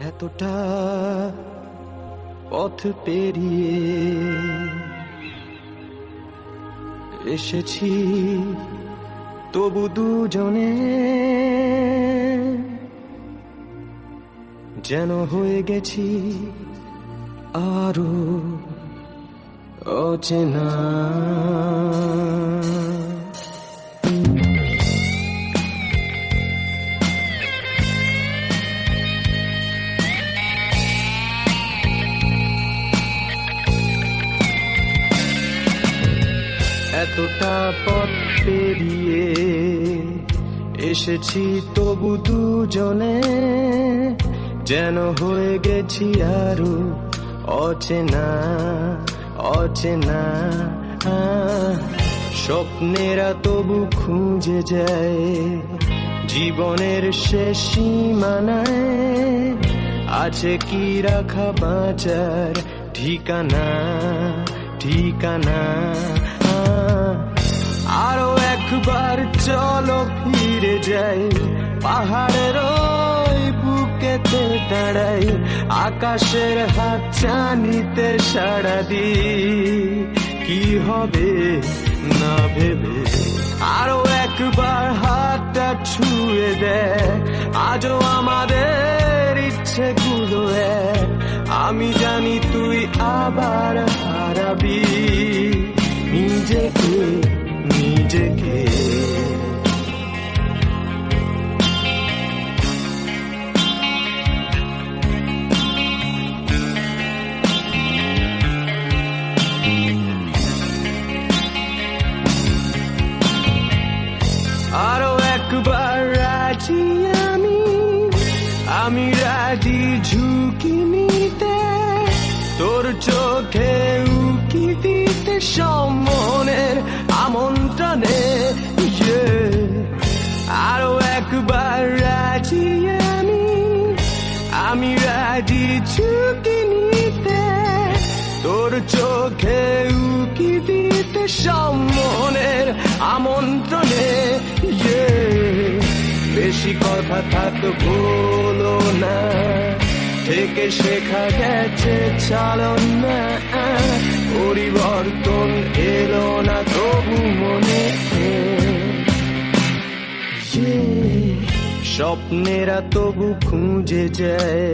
এতটা পথ পেরিয়ে এসেছি, তবু দুজনে যেন হয়ে গেছি আরো অচেনা। এতটা পথ পেরিয়ে এসেছি, তবু দুজনে যেন হয়ে গেছি আরো অচেনা অচেনা। স্বপ্নেরা তবু খুঁজে যায় জীবনের শেষ সীমানায়, আছে কি রাখা বাঁচার ঠিকানা ঠিকানা। আরো একবার চলো ফিরে যাই, পাহাড়ের ওই বুকেতে দাঁড়াই, আকাশের হাত চানিতে সাড়া দি, কি হবে না ভেবে। আরো একবার হাতটা ছুঁয়ে দেয়, আজও আমাদের ইচ্ছেগুলো এক। আমি জানি তুই আবার হারাবি নিজেকে নিজেকে। আরো একবার রাজি আমি রাজি ঝুঁকি নিতে, তোর চোখে উকি দিতে সম্মানের আমন্ত্রণে। আরো একবার রাজি আমি রাজি ঝুঁকি নিতে, তোর চোখে উকি দিতে সম্মানের আমন্ত্রণে। বেশি কথা থাক বলো না, থেকে শেখা গেছে চালন না, পরিবর্তন এলো না তবু মনে। স্বপ্নেরা তবু খুঁজে যায়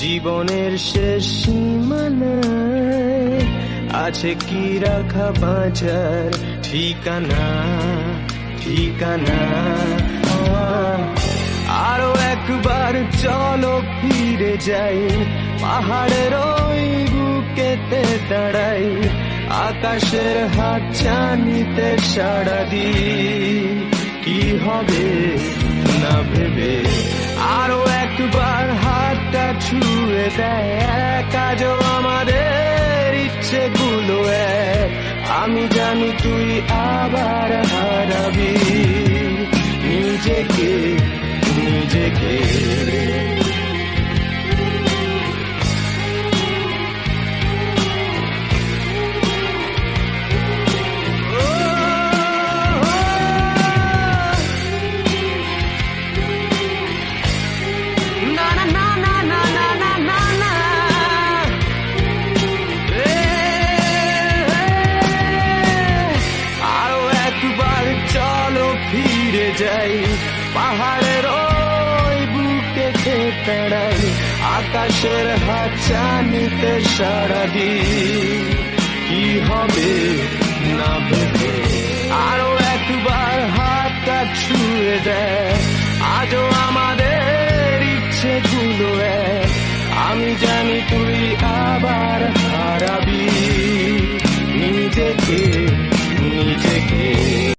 জীবনের শেষ সীমানায়, আছে কি রাখা বাঁচার ঠিকানা ঠিকানা। আরো একবার চলো ফিরে যাই, পাহাড়ের ওই বুকেতে দাঁড়াই, আকাশের হাত চানিতে সাড়া দি, কি হবে না ভেবে। আরো একবার হাতটা ছুঁয়ে দেয়, কাজও আমাদের ইচ্ছেগুলো এক। আমি জানি তুই আবার হারাবি নিজেকে নিজেকে। ফিরে যাই, পাহাড়ের ওই বুকেতে দাঁড়াই, আকাশের হাত চানিতে সাড়া দি, কি হবে না ভেবে। আরো একবার হাতটা ছুঁয়ে দেয়, আজও আমাদের ইচ্ছেগুলো এক। আমি জানি তুই আবার হারাবি নিজেকে নিজেকে।